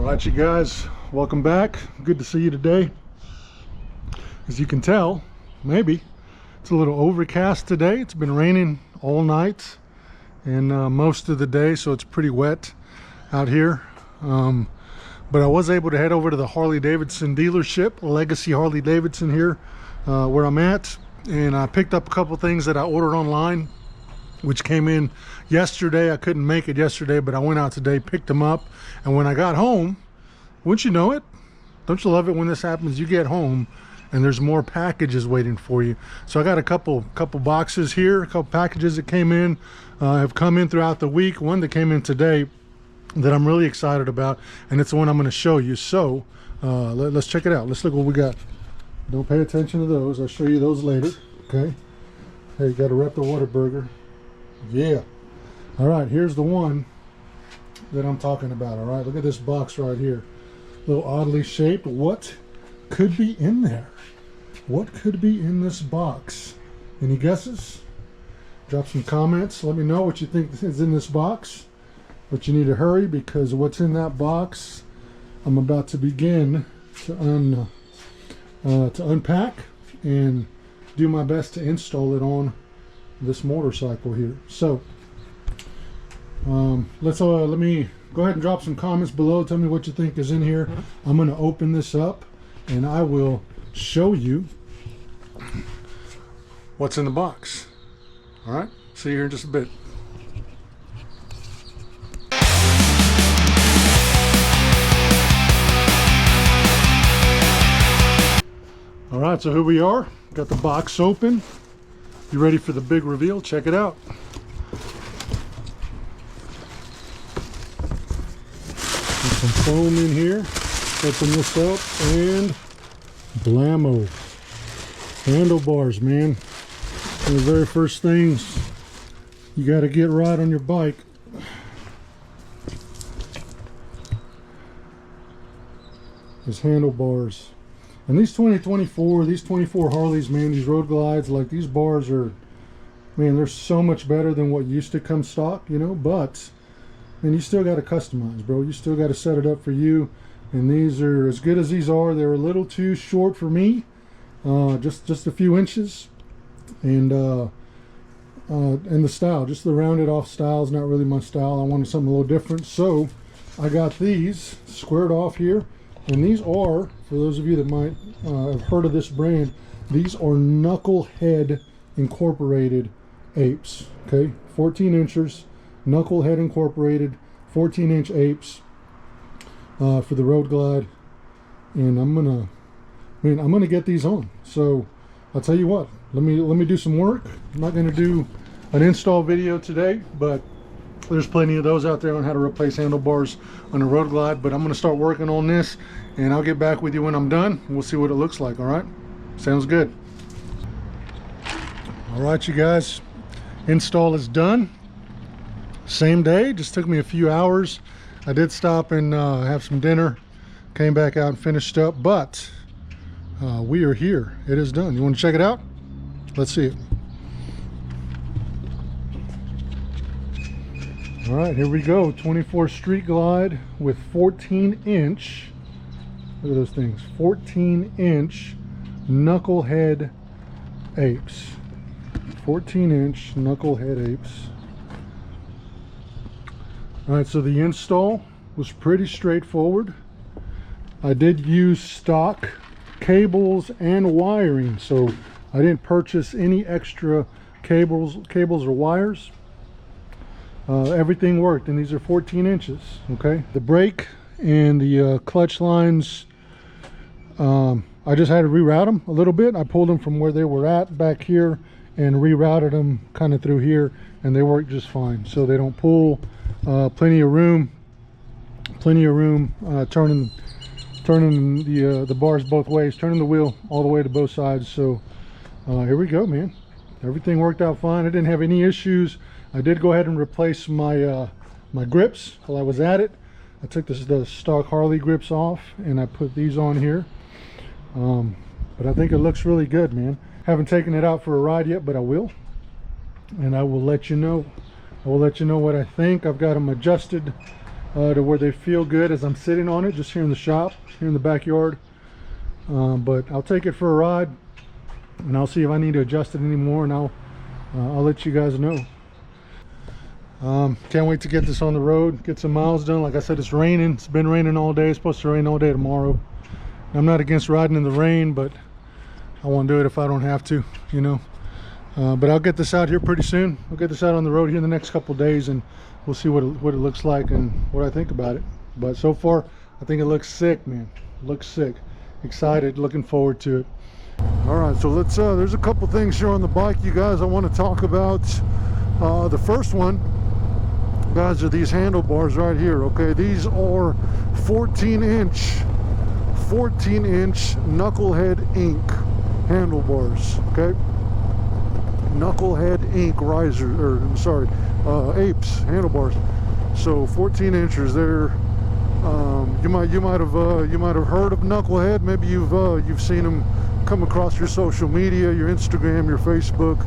All right, you guys, welcome back. Good to see you today. As you can tell, maybe it's a little overcast today. It's been raining all night and most of the day, so it's pretty wet out here. But I was able to head over to the Harley-Davidson dealership, Legacy Harley-Davidson here, where I'm at, and I picked up a couple things that I ordered online, which came in yesterday. I couldn't make it yesterday, but I went out today, picked them up, and when I got home, wouldn't you know it? Don't you love it when this happens? You get home and there's more packages waiting for you. So I got a couple boxes here, a couple packages that came in, have come in throughout the week. One that came in today that I'm really excited about, and it's the one I'm going to show you. So let's check it out. Let's look what we got. Don't pay attention to those. I'll show you those later. Okay. Hey, you got a Rep the Whataburger. Yeah. All right, here's the one that I'm talking about. All right, look at this box right here. A little oddly shaped. What could be in there? What could be in this box? Any guesses? Drop some comments. Let me know what you think is in this box. But you need to hurry, because what's in that box I'm about to begin to unpack and do my best to install it on this motorcycle here. So let me go ahead and drop some comments below. Tell me what you think is in here. I'm going to open this up and I will show you what's in the box. All right, see you here in just a bit. All right, so here we are. Got the box open. You ready for the big reveal? Check it out. There's some foam in here. Open this up and blammo. Handlebars, man. One of the very first things you got to get right on your bike. Is handlebars. And these 24 Harleys, man, these road glides, like these bars are, man, they're so much better than what used to come stock, you know. But, man, you still got to customize, bro. You still got to set it up for you. And these are, as good as these are, they're a little too short for me. Just a few inches. And the style, just the rounded off style is not really my style. I wanted something a little different. So I got these squared off here. And these are, for those of you that might have heard of this brand, these are Knucklehead Incorporated apes. Okay, 14 inches, Knucklehead Incorporated, 14-inch apes for the road glide. And I'm gonna get these on. So I'll tell you what, let me do some work. I'm not gonna do an install video today, but there's plenty of those out there on how to replace handlebars on a road glide. But I'm going to start working on this, and I'll get back with you when I'm done. We'll see what it looks like. All right, sounds good. All right, you guys, install is done. Same day, just took me a few hours. I did stop and have some dinner, came back out and finished up, but we are here. It is done. You want to check it out? Let's see it. All right, here we go. 24 Street Glide with 14-inch, look at those things, 14-inch Knucklehead apes. 14-inch Knucklehead apes. All right, so the install was pretty straightforward. I did use stock cables and wiring, so I didn't purchase any extra cables or wires. Everything worked, and these are 14 inches. Okay, the brake and the clutch lines, I just had to reroute them a little bit. I pulled them from where they were at back here and rerouted them kind of through here, and they work just fine. So they don't pull. Plenty of room turning the bars both ways, turning the wheel all the way to both sides. So here we go, man. Everything worked out fine. I didn't have any issues. I did go ahead and replace my my grips while I was at it. I took the stock Harley grips off and I put these on here. But I think it looks really good, man. Haven't taken it out for a ride yet, but I will. And I will let you know. I will let you know what I think. I've got them adjusted to where they feel good as I'm sitting on it, just here in the shop, here in the backyard. But I'll take it for a ride, and I'll see if I need to adjust it anymore, and I'll let you guys know. Can't wait to get this on the road, get some miles done. Like I said, it's raining. It's been raining all day. It's supposed to rain all day tomorrow. I'm not against riding in the rain, but I won't do it if I don't have to, you know. But I'll get this out here pretty soon. I'll get this out on the road here in the next couple days, and we'll see what it looks like and what I think about it. But so far, I think it looks sick, man. It looks sick. Excited, looking forward to it. All right, so let's there's a couple things here on the bike, you guys, I want to talk about. The first one, guys, are these handlebars right here. Okay, these are 14-inch Knucklehead Ink handlebars. Okay, Knucklehead Ink riser, or I'm sorry, apes handlebars. So 14 inches. They're you might have heard of Knucklehead. Maybe you've seen them come across your social media, your Instagram, your Facebook,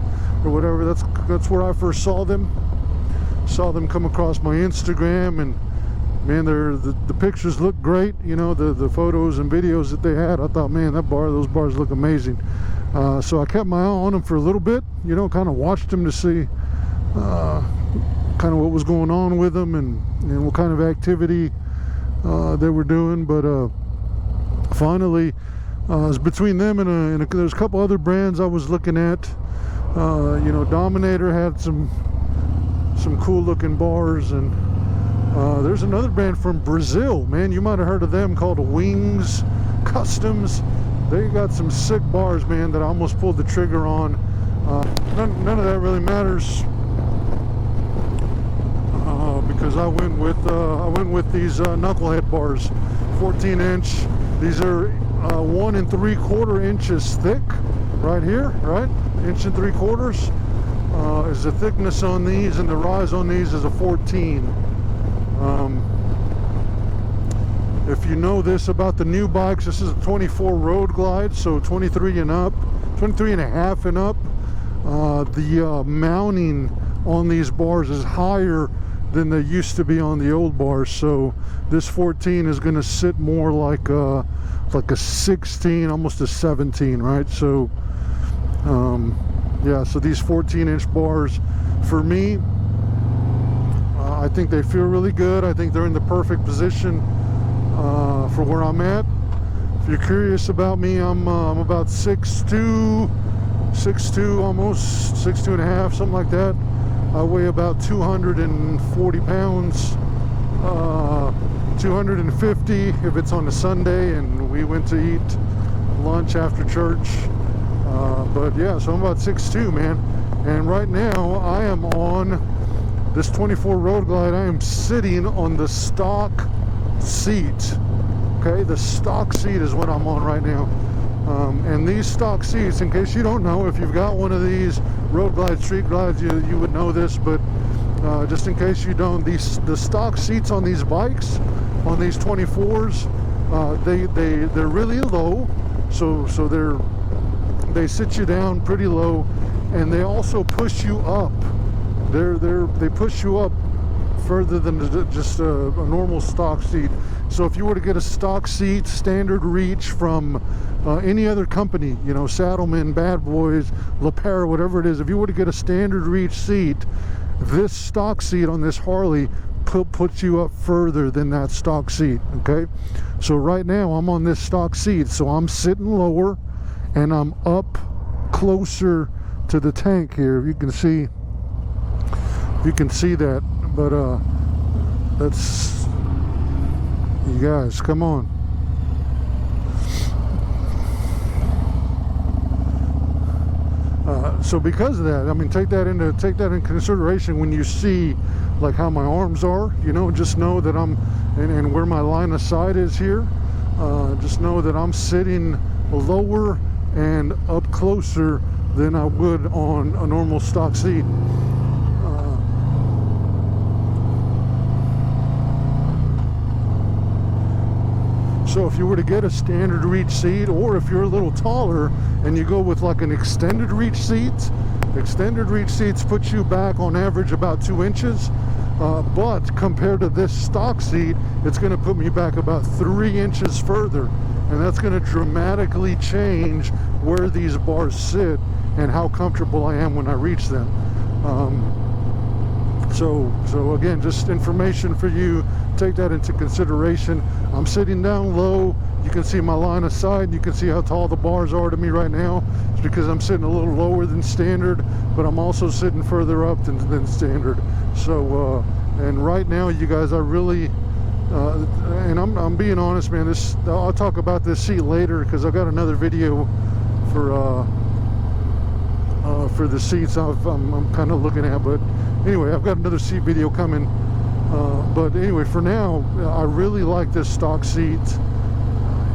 or whatever. That's where I first saw them. Saw them come across my Instagram, and man, the pictures look great. You know, the photos and videos that they had. I thought, man, those bars look amazing. So I kept my eye on them for a little bit. You know, kind of watched them to see kind of what was going on with them, and what kind of activity they were doing. But finally, it was between them and there's a couple other brands I was looking at. You know, Dominator had some cool looking bars, and there's another brand from Brazil, man, you might have heard of them, called Wings Customs. They got some sick bars, man, that I almost pulled the trigger on. None of that really matters, because I went with these Knucklehead bars, 14-inch. These are 1 3/4 inches thick, right here, right? 1 3/4 is the thickness on these, and the rise on these is a 14. If you know this about the new bikes, this is a 24 Road Glide, so 23 and up, 23 and a half and up. The mounting on these bars is higher than they used to be on the old bars, so this 14 is going to sit more like a 16, almost a 17, right? So yeah, so these 14-inch bars, for me, I think they feel really good. I think they're in the perfect position for where I'm at. If you're curious about me, I'm about 6'2", almost 6'2 and a half, something like that. I weigh about 240 pounds, 250 if it's on a Sunday and we went to eat lunch after church. But yeah, so I'm about 6'2", man. And right now I am on this 24 Road Glide. I am sitting on the stock seat. Okay, the stock seat is what I'm on right now. And these stock seats, in case you don't know, if you've got one of these Road Glide, Street Glides, you would know this, but just in case you don't, the stock seats on these bikes, on these 24s, they're really low, so they sit you down pretty low, and they also push you up. They push you up further than just a normal stock seat. So if you were to get a stock seat, standard reach from any other company, you know, Saddlemen, Bad Boys, LaPera, whatever it is, if you were to get a standard reach seat, this stock seat on this Harley puts you up further than that stock seat. Okay, so right now I'm on this stock seat, so I'm sitting lower and I'm up closer to the tank here. If you can see that, but that's, you guys, come on. So because of that, I mean, take that in consideration when you see like how my arms are. You know, just know that I'm and where my line of sight is here. Just know that I'm sitting lower and up closer than I would on a normal stock seat. So if you were to get a standard reach seat, or if you're a little taller and you go with like an extended reach seat, extended reach seats put you back on average about 2 inches. but compared to this stock seat, it's going to put me back about 3 inches further, and that's going to dramatically change where these bars sit and how comfortable I am when I reach them. So again, just information for you. Take that into consideration. I'm sitting down low. You can see my line of sight. You can see how tall the bars are to me right now. It's because I'm sitting a little lower than standard, but I'm also sitting further up than standard. So, and right now, you guys, I really, and I'm being honest, man. I'll talk about this seat later because I've got another video for the seats I'm kind of looking at. But anyway, I've got another seat video coming. But anyway, for now, I really like this stock seat.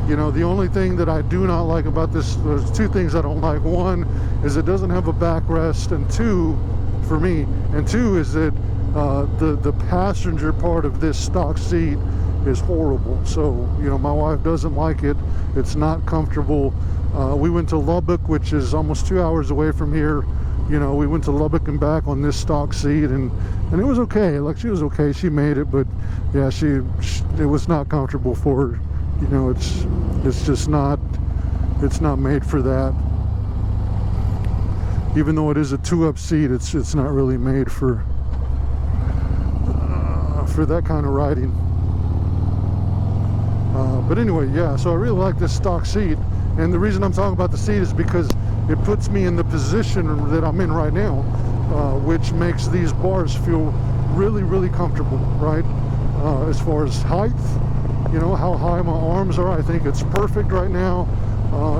You know, the only thing that I do not like about this, there's 2 things I don't like. One is it doesn't have a backrest, and 2, for me, and 2 is that the passenger part of this stock seat is horrible. So, you know, my wife doesn't like it. It's not comfortable. We went to Lubbock, which is almost 2 hours away from here. You know, we went to Lubbock and back on this stock seat, and it was okay. Like, she was okay. She made it, but yeah, it was not comfortable for her. You know, it's just not, it's not made for that. Even though it is a 2-up seat, it's not really made for that kind of riding. But anyway, yeah, so I really like this stock seat, and the reason I'm talking about the seat is because it puts me in the position that I'm in right now, which makes these bars feel really, really comfortable, right? As far as height, you know, how high my arms are, I think it's perfect right now.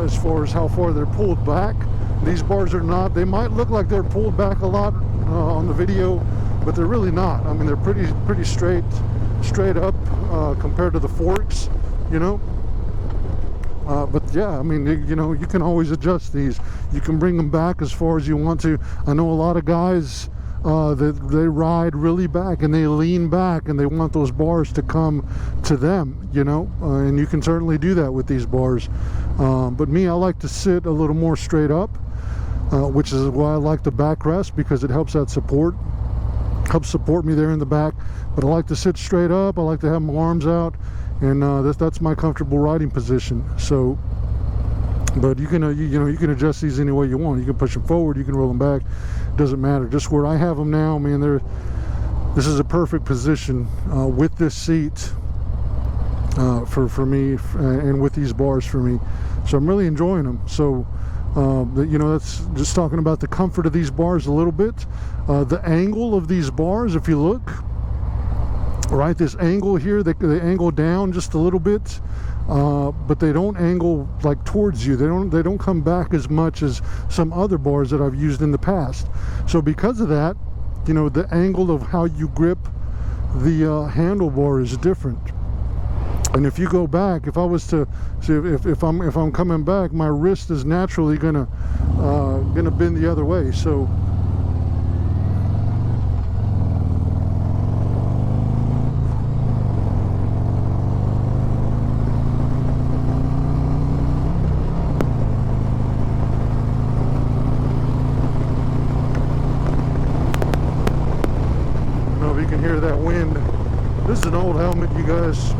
As far as how far they're pulled back, these bars are not, they might look like they're pulled back a lot on the video, but they're really not. I mean, they're pretty straight up compared to the forks, you know. But yeah, I mean, you know, you can always adjust these. You can bring them back as far as you want to. I know a lot of guys that they ride really back and they lean back and they want those bars to come to them, you know, and you can certainly do that with these bars. But me, I like to sit a little more straight up, which is why I like the backrest, because it helps that support me there in the back. But I like to sit straight up. I like to have my arms out, and that's my comfortable riding position. So, but you can you can adjust these any way you want. You can push them forward, you can roll them back, doesn't matter. Just where I have them now, man, this is a perfect position with this seat for me, and with these bars for me. So I'm really enjoying them. So you know, that's just talking about the comfort of these bars a little bit. The angle of these bars, if you look right, this angle here, they angle down just a little bit, but they don't angle like towards you. They don't come back as much as some other bars that I've used in the past. So because of that, you know, the angle of how you grip the handlebar is different. And if you go back, if I was to see, if I'm coming back, my wrist is naturally gonna bend the other way. So I don't know if you can hear that wind. This is an old helmet, you guys.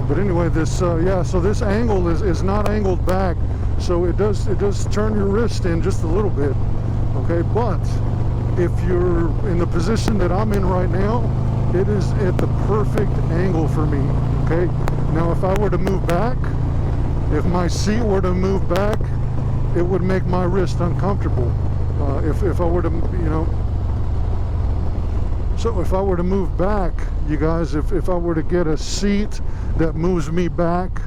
But anyway, this yeah, so this angle is not angled back, so it does turn your wrist in just a little bit, okay? But if you're in the position that I'm in right now, it is at the perfect angle for me, okay? Now if I were to move back, if my seat were to move back, it would make my wrist uncomfortable. If I were to, you know, so if I were to move back, you guys, if I were to get a seat that moves me back,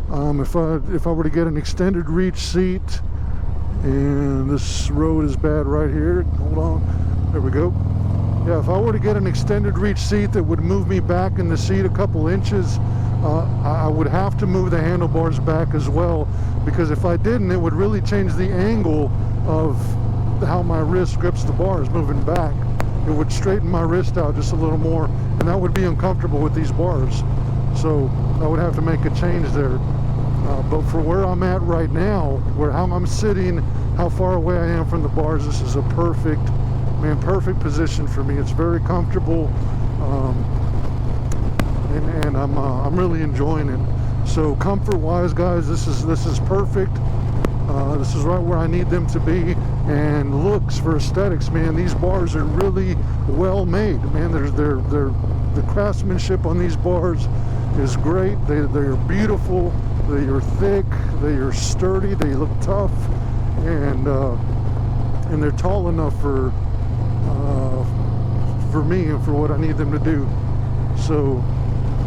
if I were to get an extended reach seat, and this road is bad right here, hold on, there we go. Yeah, if I were to get an extended reach seat that would move me back in the seat a couple inches, I would have to move the handlebars back as well, because if I didn't, it would really change the angle of how my wrist grips the bars moving back. It would straighten my wrist out just a little more, and that would be uncomfortable with these bars. So I would have to make a change there. But for where I'm at right now, how I'm sitting how far away I am from the bars, this is a perfect, man, perfect position for me. It's very comfortable, and I'm really enjoying it. So comfort wise, guys, this is perfect. This is right where I need them to be. And looks, for aesthetics, man, these bars are really well made, man. The craftsmanship on these bars is great. They're beautiful, they are thick, they are sturdy, they look tough, and they're tall enough for me and for what I need them to do. So,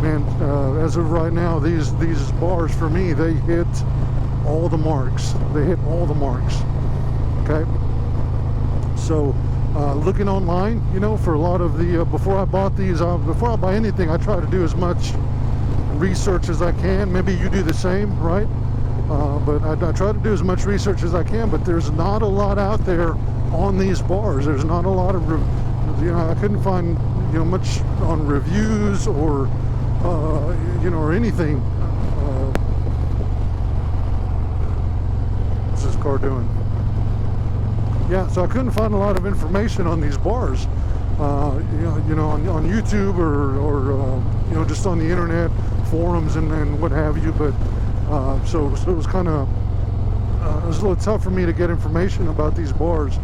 man, as of right now, these bars for me, they hit all the marks. They hit all the marks. Okay. So, looking online, you know, for a lot of the before I bought these, before I buy anything, I try to do as much research as I can. Maybe you do the same, right? But I try to do as much research as I can. But there's not a lot out there on these bars. There's not a lot of, you know, I couldn't find, you know, much on reviews or you know, or anything. What's this car doing? Yeah, so I couldn't find a lot of information on these bars, you know, on YouTube or you know, just on the internet forums and what have you. But so it was kind of it was a little tough for me to get information about these bars.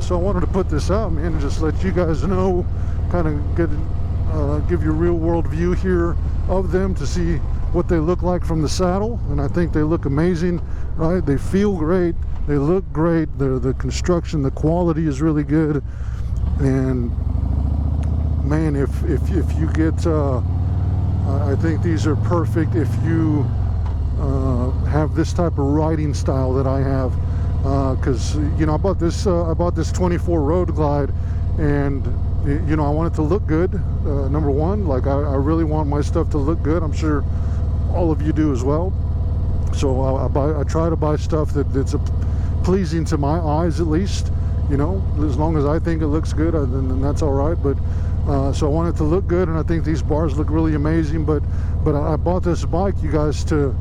So I wanted to put this out, man, and just let you guys know, kind of give you a real world view here of them to see what they look like from the saddle. And I think they look amazing, right? They feel great, they look great, the construction, the quality is really good. And man, if you get I think these are perfect if you have this type of riding style that I have, because you know, I bought this 24 Road Glide, and you know, I want it to look good. Number one, like I really want my stuff to look good. I'm sure all of you do as well. So I try to buy stuff that's pleasing to my eyes, at least, you know, as long as I think it looks good, then that's all right. But so I want it to look good, and I think these bars look really amazing. But I bought this bike, you guys, to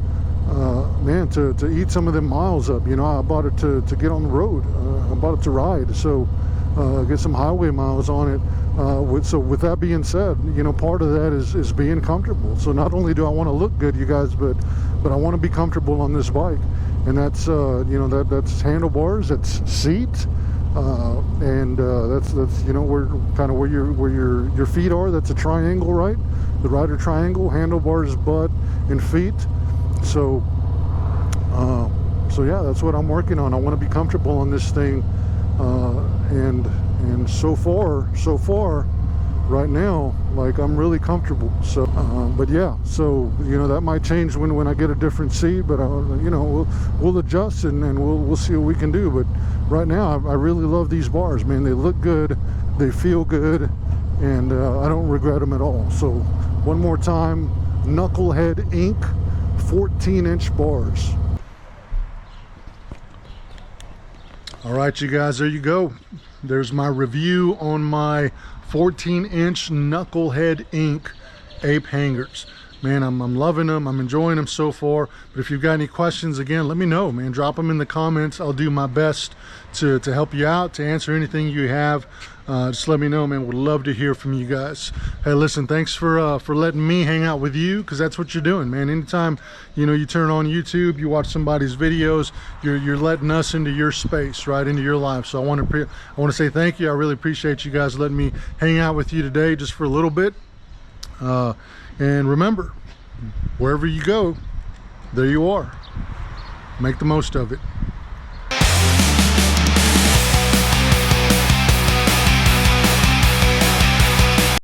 man, to eat some of them miles up. You know, I bought it to get on the road. I bought it to ride, so get some highway miles on it. So with that being said, you know, part of that is being comfortable. So not only do I want to look good, you guys, but I want to be comfortable on this bike. And that's you know, that's handlebars, that's seat, and that's you know, where kind of where your feet are. That's a triangle, right? The rider triangle, handlebars, butt, and feet. So so yeah, that's what I'm working on. I want to be comfortable on this thing, and so far right now, like, I'm really comfortable. So but yeah, so you know, that might change when I get a different seat, but you know, we'll adjust, and we'll see what we can do. But right now, I really love these bars, man. They look good, they feel good, and I don't regret them at all. So one more time, Knucklehead Inc. 14-inch bars. All right, you guys, there you go. There's my review on my 14-inch Knucklehead Inc. ape hangers. Man, I'm loving them. I'm enjoying them so far. But if you've got any questions, again, let me know, man. Drop them in the comments. I'll do my best to help you out, to answer anything you have. Just let me know, man. Would love to hear from you guys. Hey, listen, thanks for letting me hang out with you, because that's what you're doing, man. Anytime, you know, you turn on YouTube, you watch somebody's videos, you're letting us into your space, right, into your life. So I want to say thank you. I really appreciate you guys letting me hang out with you today, just for a little bit. And remember, wherever you go, there you are. Make the most of it.